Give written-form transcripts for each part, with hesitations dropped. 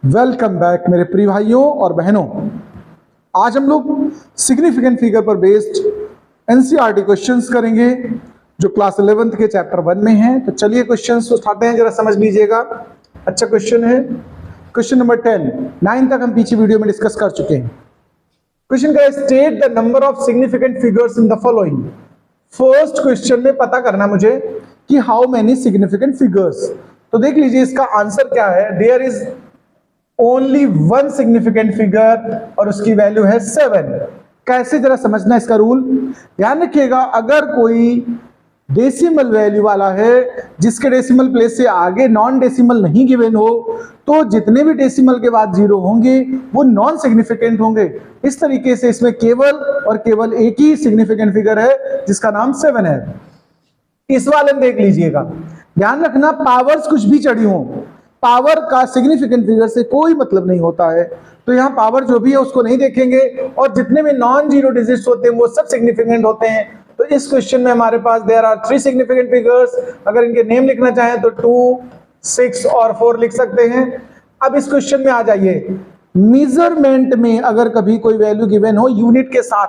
Welcome back मेरे प्रिय भाइयों और बहनों। आज हम लोग सिग्निफिकेंट फिगर पर बेस्ड एनसीईआरटी क्वेश्चंस करेंगे जो क्लास 11th के चैप्टर 1 में हैं। तो चलिए क्वेश्चंस उठाते हैं, जरा समझ लीजिएगा। अच्छा क्वेश्चन है, क्वेश्चन नंबर 10। 9 तक हम पीछे वीडियो में डिस्कस कर चुके हैं। क्वेश्चन का state the number of significant figures in the following. First question में पता करना मुझे कि हाउ मेनी सिग्निफिकेंट फिगर्स। तो देख लीजिए इसका आंसर क्या है। There is only one significant figure और उसकी वैल्यू है 7। कैसे, जरा समझना इसका रूल। ध्यान रखिएगा, अगर कोई डेसिमल वैल्यू वाला है जिसके डेसिमल प्लेस से आगे नॉन डेसिमल नहीं गिवन हो, तो जितने भी डेसिमल के बाद जीरो होंगे वो नॉन सिग्निफिकेंट होंगे। इस तरीके से इसमें केवल और केवल एक ही सिग्निफिकेंट फिगर है जिसका नाम 7 है। इस वाले में देख लीजिएगा, ध्यान रखना पावर्स कुछ भी चढ़ी हो, पावर का सिग्निफिकेंट फिगर से कोई मतलब नहीं होता है। तो यहाँ पावर जो भी है उसको नहीं देखेंगे और जितने भी नॉन जीरो डिजिट्स होते हैं वो सब सिग्निफिकेंट होते हैं। तो इस क्वेश्चन में हमारे पास देयर आर 3 सिग्निफिकेंट फिगर्स। अगर इनके नेम लिखना चाहें तो 2, 6 और 4 लिख सकते हैं। अब इस क्वेश्चन में आ जाइए। मेजरमेंट में अगर कभी कोई वैल्यू गिवन हो यूनिट के साथ,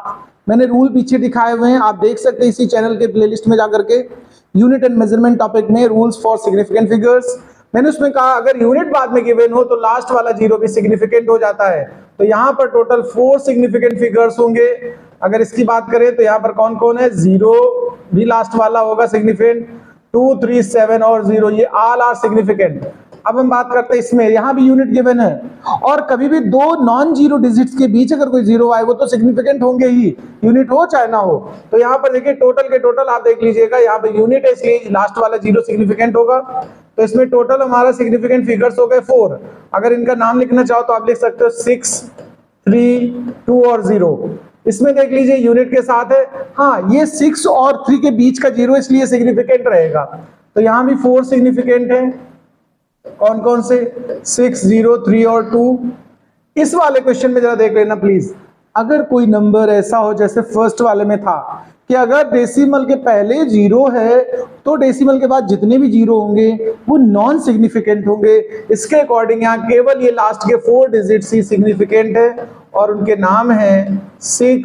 मैंने रूल पीछे दिखाए हुए हैं, आप देख सकते हैं इसी चैनल के प्लेलिस्ट में जाकर के। यूनिट एंड मेजरमेंट टॉपिक में रूल्स फॉर सिग्निफिकेंट फिगर्स, मैंने उसमें कहा अगर यूनिट बाद में गिवन हो तो लास्ट वाला जीरो भी सिग्निफिकेंट हो जाता है। तो यहाँ पर टोटल 4 सिग्निफिकेंट फिगर्स होंगे। अगर इसकी बात करें तो यहाँ पर कौन कौन है, 0 भी लास्ट वाला होगा सिग्निफिकेंट, 2, 3, 7 और 0, ये ऑल आर सिग्निफिकेंट। अब हम बात करते हैं इसमें, यहाँ भी यूनिट गिवन है और कभी भी दो नॉन जीरो डिजिट्स के बीच अगर कोई जीरो आए वो तो सिग्निफिकेंट होंगे ही, यूनिट हो चाहे ना हो। तो यहाँ पर देखिए टोटल के टोटल आप देख लीजिएगा, यहाँ पे यूनिट है इसलिए लास्ट वाला जीरो सिग्निफिकेंट होगा। तो इसमें टोटल हमारा सिग्निफिकेंट फिगर्स हो गए 4। अगर इनका नाम लिखना चाहो तो आप लिख सकते हो 6, 3, 2 और 0। इसमें देख लीजिए यूनिट के साथ है, हाँ ये 6 और 3 के बीच का जीरो इसलिए सिग्निफिकेंट रहेगा। तो यहाँ भी 4 सिग्निफिकेंट है। कौन कौन से, 6, 0, 3 और 2। इस वाले क्वेश्चन में जरा देख लेना प्लीज। अगर कोई नंबर ऐसा हो जैसे फर्स्ट वाले में था कि अगर डेसिमल के पहले जीरो है तो डेसिमल के बाद जितने भी जीरो होंगे वो नॉन सिग्निफिकेंट होंगे। इसके अकॉर्डिंग यहाँ केवल ये लास्ट के 4 डिजिट्स ही सिग्निफिकेंट है और उनके नाम है 6,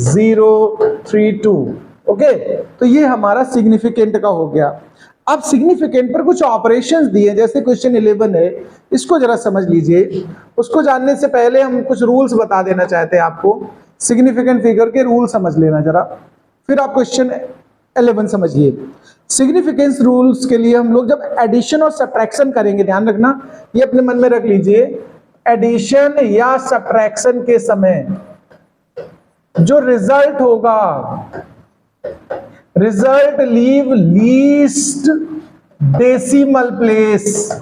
0, 3, 2। ओके, तो ये हमारा सिग्निफिकेंट का हो गया। अब सिग्निफिकेंट पर कुछ ऑपरेशंस दिए, जैसे क्वेश्चन 11 है, इसको जरा समझ लीजिए। उसको जानने से पहले हम कुछ रूल्स बता देना चाहते हैं आपको। सिग्निफिकेंट फिगर के रूल समझ लेना जरा, फिर आप क्वेश्चन 11 समझिए। सिग्निफिकेंस रूल्स के लिए हम लोग जब एडिशन और सब्ट्रैक्शन करेंगे, ध्यान रखना, ये अपने मन में रख लीजिए। एडिशन या सब्ट्रैक्शन के समय जो रिजल्ट होगा, result leave least decimal place,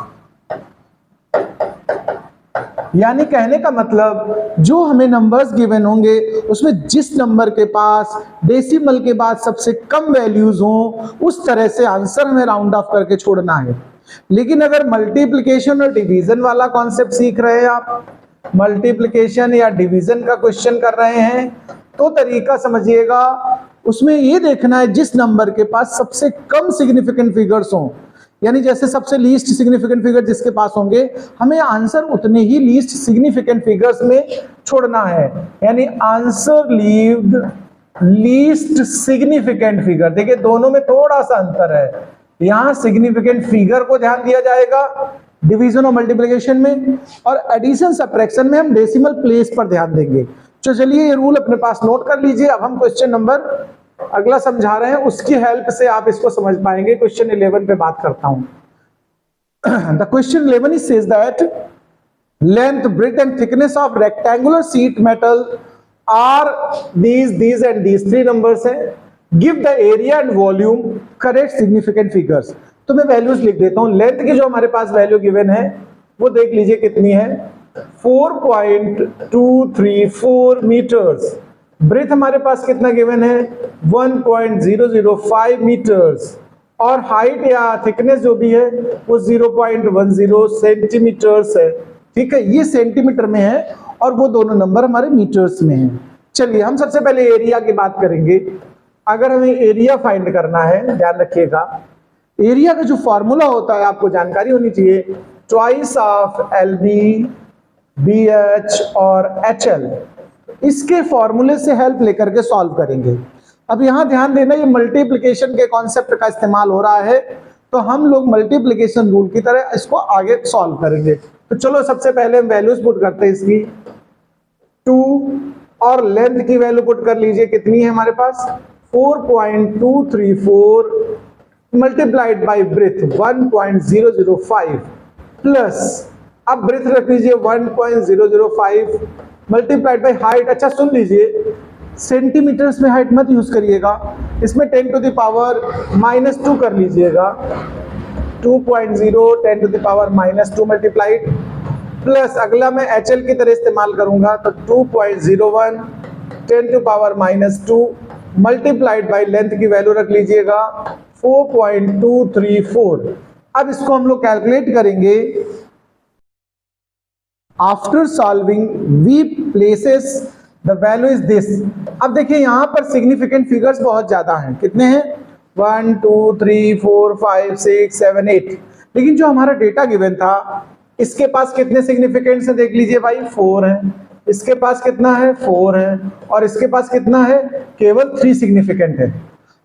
यानी कहने का मतलब जो हमें नंबर्स गिवन होंगे उसमें जिस नंबर के पास डेसिमल के बाद सबसे कम वैल्यूज हो उस तरह से आंसर हमें राउंड ऑफ करके छोड़ना है। लेकिन अगर मल्टीप्लिकेशन और डिवीजन वाला कॉन्सेप्ट सीख रहे हैं आप, मल्टीप्लिकेशन या डिवीजन का क्वेश्चन कर रहे हैं, तो तरीका समझिएगा। उसमें ये देखना है जिस नंबर के पास सबसे कम सिग्निफिकेंट फिगर्स हों, यानी जैसे सबसे लीस्ट सिग्निफिकेंट फिगर जिसके पास होंगे हमें आंसर उतने ही लीस्ट सिग्निफिकेंट फिगर्स में छोड़ना है। यानी answer levied least significant figure. देखिए दोनों में थोड़ा सा अंतर है, यहां सिग्निफिकेंट फिगर को ध्यान दिया जाएगा डिवीजन और मल्टीप्लिकेशन में, और एडिशन सब्ट्रैक्शन में हम डेसिमल प्लेस पर ध्यान देंगे। तो चलिए ये रूल अपने पास नोट कर लीजिए। अब हम क्वेश्चन नंबर अगला समझा रहे हैं, उसकी हेल्प से आप इसको समझ पाएंगे। क्वेश्चन 11 पे बात करता हूं। The question 11 is says that length, breadth and thickness of rectangular sheet metal are these and these 3 numbers हैं। Give the area and volume, correct significant figures. तो मैं वैल्यूज लिख देता हूं। लेंथ की जो हमारे पास वैल्यू गिवन है वो देख लीजिए कितनी है, 4.234 मीटर्स। ब्रेथ हमारे पास कितना गिवन है, 1.005 मीटर्स। और हाइट या थिकनेस जो भी है वो 0.10 सेंटीमीटर्स है। ठीक है, ये सेंटीमीटर में है और वो दोनों नंबर हमारे मीटर्स में है। चलिए हम सबसे पहले एरिया की बात करेंगे। अगर हमें एरिया फाइंड करना है, ध्यान रखिएगा, एरिया का जो फॉर्मूला होता है आपको जानकारी होनी चाहिए, ट्वाइस ऑफ LB BH और HL, इसके फॉर्मूले से हेल्प लेकर के सॉल्व करेंगे। अब यहां ध्यान देना, ये मल्टीप्लिकेशन के कॉन्सेप्ट का इस्तेमाल हो रहा है, तो हम लोग मल्टीप्लिकेशन रूल की तरह इसको आगे सॉल्व करेंगे। तो चलो सबसे पहले हम वैल्यूज पुट करते हैं इसकी। 2 और लेंथ की वैल्यू पुट कर लीजिए, कितनी है हमारे पास 4.234 मल्टीप्लाइड बाई ब्रेथ 1.005 प्लस, अब ब्रेथ रख लीजिए 1.005 मल्टीप्लाइड बाई हाइट। अच्छा सुन लीजिए, सेंटीमीटर्स में हाइट मत यूज करिएगा, इसमें 10 टू द पावर -2 कर लीजिएगा। 2.0 10 to the power -2 multiplied plus, अगला मैं HL की तरह इस्तेमाल करूंगा तो 2.01 10 to power -2 multiplied by length की वैल्यू रख लीजिएगा 4.234। अब इसको हम लोग कैलकुलेट करेंगे। After solving we places the value is this. अब देखिए यहां पर सिग्निफिकेंट फिगर्स बहुत ज्यादा हैं, कितने हैं 1 2 3 4 5 6 7 8, लेकिन जो हमारा डेटा गिवन था इसके पास कितने सिग्निफिकेंट्स हैं देख लीजिए भाई 4 है, इसके पास कितना है 4 है, और इसके पास कितना है केवल 3 सिग्निफिकेंट है।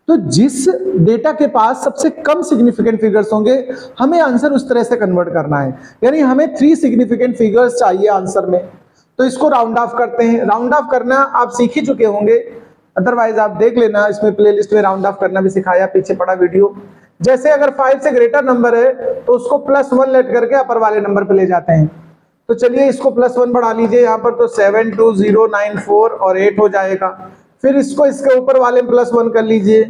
तो जिस डेटा के पास सबसे कम सिग्निफिकेंट फिगर्स होंगे हमें आंसर उस तरह से कन्वर्ट करना है, यानी हमें 3 सिग्निफिकेंट फिगर्स चाहिए आंसर में। तो इसको राउंड ऑफ करते हैं। राउंड ऑफ करना आप सीख ही चुके होंगे, अदरवाइज आप देख लेना, इसमें प्लेलिस्ट में राउंड ऑफ करना भी सिखाया, पीछे पड़ा वीडियो। जैसे अगर 5 से ग्रेटर नंबर है तो उसको +1 लेट करके अपर वाले नंबर पे ले जाते हैं। तो चलिए इसको +1 बढ़ा लीजिए यहाँ पर, तो 72094 और 8 हो जाएगा। फिर इसको इसके ऊपर वाले +1 कर लीजिए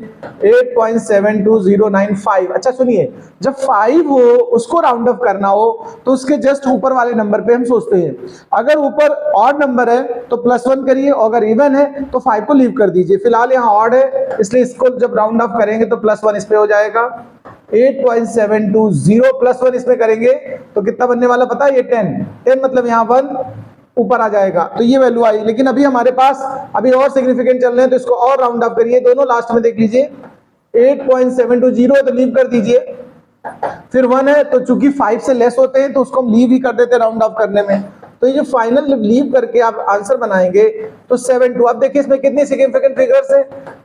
8.72095। अच्छा सुनिए, जब 5 हो उसको राउंड ऑफ करना हो तो उसके जस्ट ऊपर वाले नंबर पे हम सोचते हैं। अगर ऊपर ऑड नंबर है तो +1 करिए, और अगर इवन है तो 5 को लीव कर दीजिए। फिलहाल यहाँ ऑड है इसलिए इसको जब राउंड ऑफ करेंगे तो +1 इस पे हो जाएगा। 8.720 +1 इसमें करेंगे तो कितना बनने वाला पता है, ये 10 मतलब यहाँ 1 ऊपर आ जाएगा, तो ये वैल्यू आई। लेकिन अभी हमारे पास अभी और सिग्निफिकेंट चल रहे हैं तो इसको और राउंड ऑफ करिए, दोनों लास्ट में देख लीजिए 8.720 तो लीव कर दीजिए, फिर 1 है तो चूंकि 5 से लेस होते हैं तो उसको हम लीव ही कर देते हैं राउंड ऑफ करने में। तो ये जो फाइनल लीव करके आप आंसर बनाएंगे तो 72। अब देखिए इसमें कितने सिग्निफिकेंट फिगर्स हैं,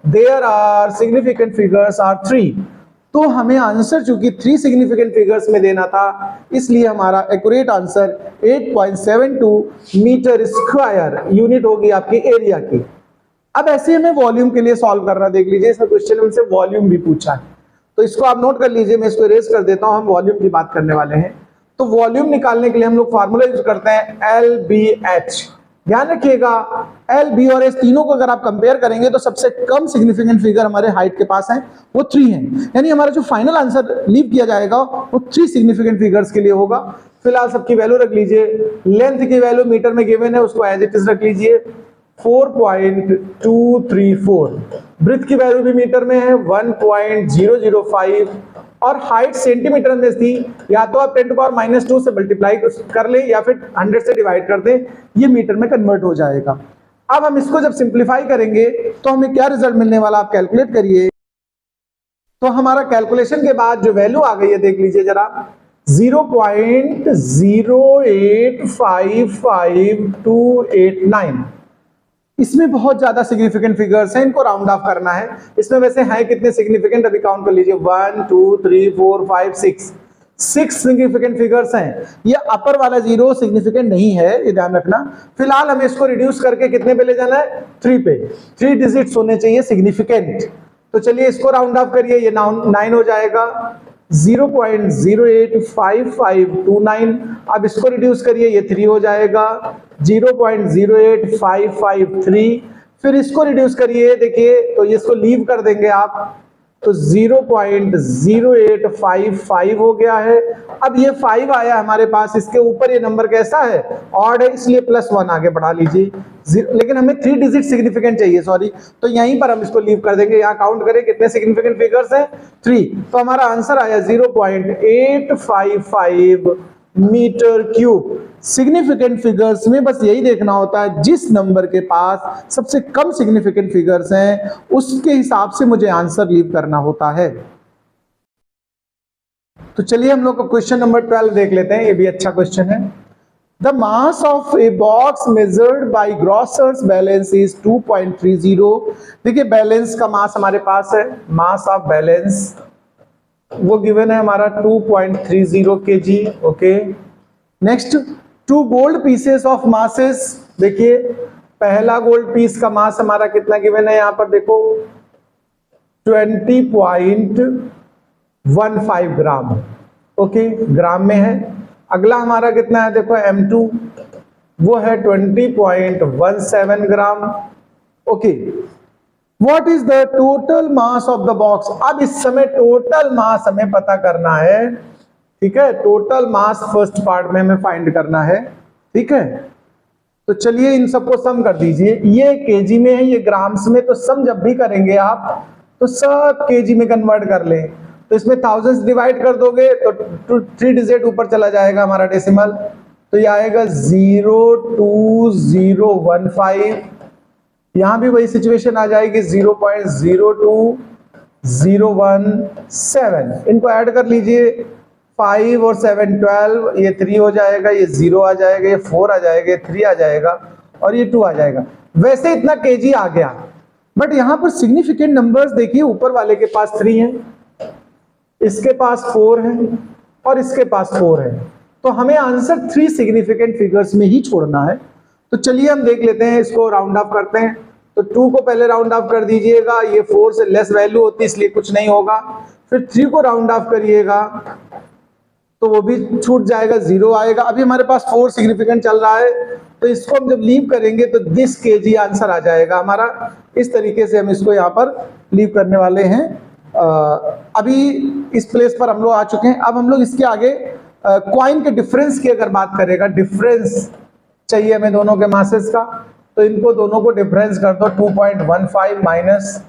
there are significant figures are 3। तो हमें आंसर चूंकि 3 सिग्निफिकेंट फिगर्स में देना था, इसलिए हमारा accurate answer 8.72 metre square unit होगी आपकी एरिया की। अब ऐसे हमें वॉल्यूम के लिए सॉल्व करना, देख लीजिए इसमें क्वेश्चन हमसे वॉल्यूम भी पूछा है, तो इसको आप नोट कर लीजिए, मैं इसको इरेज कर देता हूं, हम वॉल्यूम की बात करने वाले हैं। तो वॉल्यूम निकालने के लिए हम लोग फार्मूला यूज करते हैं LBH। ध्यान रखिएगा L, B और H तीनों को अगर आप कंपेयर करेंगे तो सबसे कम सिग्निफिकेंट फिगर हमारे हाइट के पास है, वो 3 है, यानी हमारा जो फाइनल आंसर लीव किया जाएगा वो 3 सिग्निफिकेंट फिगर्स के लिए होगा। फिलहाल सबकी वैल्यू रख लीजिए, लेंथ की वैल्यू मीटर में गिवन है उसको एज इट इज रख लीजिए 4.234, ब्रेथ की वैल्यू भी मीटर में है 1.005, और हाइट सेंटीमीटर में थी, या तो आप 10 टू पावर -2 से मल्टीप्लाई कर लें या फिर 100 से डिवाइड कर दें, ये मीटर में कन्वर्ट हो जाएगा। अब हम इसको जब सिंप्लीफाई करेंगे तो हमें क्या रिजल्ट मिलने वाला आप कैलकुलेट करिए। तो हमारा कैलकुलेशन के बाद जो वैल्यू आ गई है देख लीजिए जरा, 0.0855289। इसमें बहुत ज्यादा सिग्निफिकेंट फिगर्स हैं, इनको राउंड ऑफ करना है। इसमें वैसे हैं कितने सिग्निफिकेंट, अभी काउंट कर लीजिए 1 2 3 4 5 6 सिग्निफिकेंट फिगर्स हैं। ये अपर वाला 0 सिग्निफिकेंट नहीं है, ये ध्यान रखना। फिलहाल हमें इसको रिड्यूस करके कितने पे ले जाना है, 3 पे। 3 डिजिट्स होने चाहिए सिग्निफिकेंट। तो चलिए इसको राउंड ऑफ करिए, ये 9 हो जाएगा। 0.085529, अब इसको रिड्यूस करिए, ये 3 हो जाएगा। 0.08553, फिर इसको रिड्यूस करिए, देखिए तो इसको लीव कर देंगे आप, तो 0.0855 हो गया है। अब ये 5 आया हमारे पास, इसके ऊपर ये नंबर कैसा है, ऑड है, इसलिए +1 आगे बढ़ा लीजिए। लेकिन हमें 3 डिजिट सिग्निफिकेंट चाहिए, सॉरी, तो यहीं पर हम इसको लीव कर देंगे। यहाँ काउंट करें कितने सिग्निफिकेंट फिगर्स हैं, 3, तो हमारा आंसर आया 0.855 मीटर क्यूब। सिग्निफिकेंट फिगर्स में बस यही देखना होता है, जिस नंबर के पास सबसे कम सिग्निफिकेंट फिगर्स हैं उसके हिसाब से मुझे आंसर लीव करना होता है। तो चलिए हम लोग क्वेश्चन नंबर 12 देख लेते हैं, ये भी अच्छा क्वेश्चन है। The mass of a box measured by grosser's balance is 2.30. देखिए बैलेंस का मास हमारे पास है, मास ऑफ बैलेंस वो गिवन है हमारा 2.30 kg. Okay, next 2 gold pieces of masses. देखिए पहला गोल्ड पीस का मास हमारा कितना गिवन है, यहां पर देखो 20.15 ग्राम. ओके, ग्राम में है. अगला हमारा कितना है, देखो M2 वो है 20.17 gram. Okay, what is the total mass of the box. अब इस समय टोटल मास हमें पता करना है. ठीक है, टोटल मास फर्स्ट पार्ट में हमें फाइंड करना है. ठीक है, तो चलिए इन सबको सम कर दीजिए. ये केजी में है, ये ग्राम्स में. तो सम जब भी करेंगे आप तो सब केजी में कन्वर्ट कर लें. तो इसमें थाउजेंड्स डिवाइड कर दोगे तो 3 डिजिट ऊपर चला जाएगा हमारा डेसिमल. तो ये आएगा 0.2015. यहां भी वही सिचुएशन आ जाएगी 0.02017. इनको ऐड कर लीजिए, 5 और 7 12, ये 3 हो जाएगा, ये 0 आ जाएगा, ये 4 आ जाएगा, ये 3 आ जाएगा और ये 2 आ जाएगा. वैसे इतना केजी आ गया, बट यहां पर सिग्निफिकेंट नंबर्स देखिए, ऊपर वाले के पास 3 है, इसके पास 4 है और इसके पास 4 है. तो हमें आंसर 3 सिग्निफिकेंट फिगर्स में ही छोड़ना है. तो चलिए हम देख लेते हैं, इसको राउंड ऑफ करते हैं. तो 2 को पहले राउंड ऑफ कर दीजिएगा, ये 4 से लेस वैल्यू होती है इसलिए कुछ नहीं होगा. फिर 3 को राउंड ऑफ करिएगा तो वो भी छूट जाएगा, 0 आएगा. अभी हमारे पास 4 सिग्निफिकेंट चल रहा है, तो इसको हम जब लीव करेंगे तो दिस केजी आंसर आ जाएगा हमारा. इस तरीके से हम इसको यहाँ पर लीव करने वाले हैं. अभी इस प्लेस पर हम लोग आ चुके हैं. अब हम लोग इसके आगे कॉइन के डिफरेंस की अगर बात करेगा, डिफरेंस चाहिए हमें दोनों के मासेस का. तो इनको दोनों को डिफरेंस कर दो, 2.15 माइनस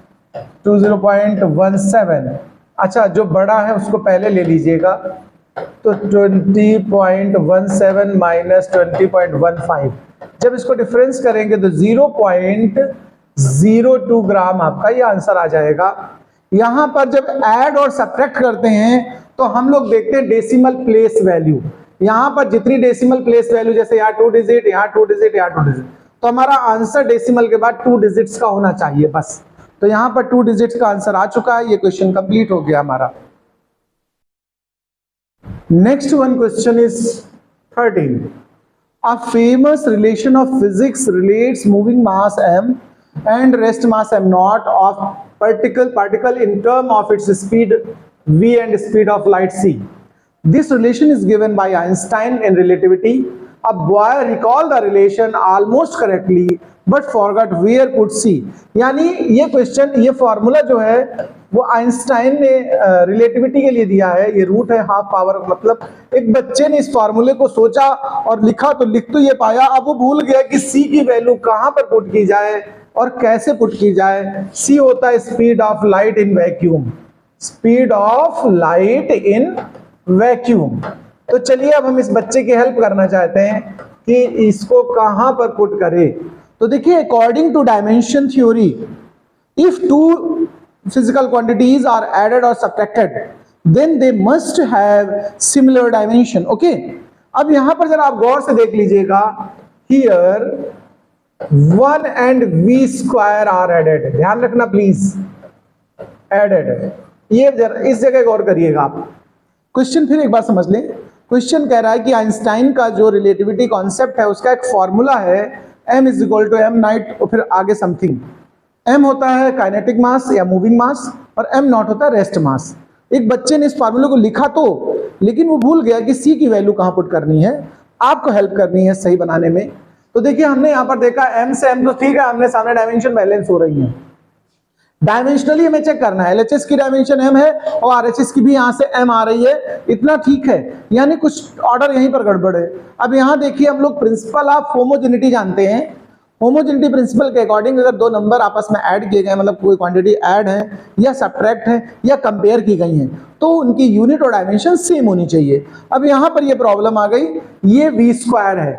20.17. अच्छा, जो बड़ा है उसको पहले ले लीजिएगा. तो 20.17 माइनस 20.15, जब इसको डिफरेंस करेंगे तो 0.02 ग्राम आपका ये आंसर आ जाएगा. यहां पर जब ऐड और सब्ट्रैक्ट करते हैं तो हम लोग देखते हैं डेसिमल प्लेस वैल्यू. यहां पर जितनी डेसिमल प्लेस वैल्यू, जैसे यहाँ 2 डिजिट, यहाँ 2 डिजिट, यहाँ 2 डिजिट, तो हमारा आंसर डेसिमल के बाद 2 डिजिट्स का होना चाहिए बस. तो यहां पर 2 डिजिट्स का आंसर आ चुका है. ये क्वेश्चन कंप्लीट हो गया हमारा. Next one question is 13. A famous relation of physics relates moving mass m and rest mass m naught of particle in term of its speed v and speed of light c. This relation is given by Einstein in relativity. A boy recall the relation almost correctly but forgot where put c. यानी ये question, ये formula जो है वो Einstein ने relativity के लिए दिया है. ये रूट है हाफ पावर, मतलब एक बच्चे ने इस फॉर्मूले को सोचा और लिखा तो लिख तो ये पाया, अब वो भूल गया कि c की वैल्यू कहां पर पुट की जाए और कैसे पुट की जाए. c होता है speed of light in vacuum, speed of light in vacuum. तो चलिए अब हम इस बच्चे की हेल्प करना चाहते हैं कि इसको कहां पर पुट करें. तो देखिए, according to dimension theory, if 2 physical quantities are added or subtracted then they must have similar dimension. okay, अब यहां पर जरा आप गौर से देख लीजिएगा, here 1 and v square are added. ध्यान रखना प्लीज, added. ये जरा इस जगह गौर करिएगा आप. क्वेश्चन फिर एक बार समझ लें. क्वेश्चन कह रहा है कि आइंस्टाइन का जो रिलेटिविटी कॉन्सेप्ट है उसका एक फॉर्मूला है m is equal to m naught और फिर आगे समथिंग. m होता है काइनेटिक मास या मूविंग मास और m नॉट होता है रेस्ट मास. एक बच्चे ने इस फार्मूले को लिखा तो, लेकिन वो भूल गया कि c की वैल्यू कहां पुट करनी है. आपको हेल्प करनी है सही बनाने में. तो देखिए, हमने यहां पर देखा m से m तो ठीक है, हमने सामने डायमेंशन बैलेंस हो रही है. डायमेंशनली हमें चेक करना है. LHS की डायमेंशन m है और RHS की भी यहां से m आ रही है, इतना ठीक है. यानी कुछ ऑर्डर यहीं पर गड़बड़ है. अब यहां देखिए, हम लोग प्रिंसिपल ऑफ होमोजेनिटी जानते हैं. होमोजेनिटी प्रिंसिपल के अकॉर्डिंग अगर 2 नंबर आपस में ऐड किए गए, मतलब कोई क्वांटिटी ऐड है या सब्ट्रैक्ट है या कंपेयर की गई है, तो उनकी यूनिट और डायमेंशन सेम होनी चाहिए. अब यहां पर ये प्रॉब्लम आ गई, ये v स्क्वायर है,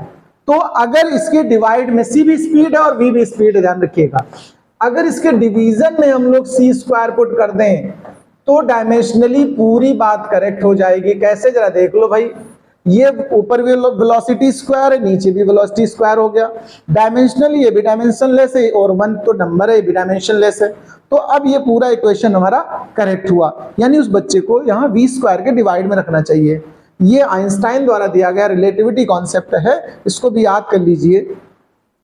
तो अगर इसके डिवाइड में c भी स्पीड है और v भी स्पीड है, ध्यान रखिएगा. अगर इसके डिवीजन में हम लोग c स्क्वायर पुट कर दें तो डायमेंशनली पूरी बात करेक्ट हो जाएगी. कैसे, जरा देख लो भाई. ये ऊपर भी वेलोसिटी स्क्वायर है, नीचे भी वेलोसिटी स्क्वायर हो गया। डायमेंशनली ये भी डायमेंशनलेस है और 1 तो नंबर है, ये भी डायमेंशनलेस है। तो अब ये पूरा इक्वेशन हमारा करेक्ट हुआ, यानी उस बच्चे को यहाँ v स्क्वायर के डिवाइड में रखना चाहिए। ये आइंस्टाइन द्वारा दिया गया रिलेटिविटी कॉन्सेप्ट है, इसको भी याद कर लीजिए।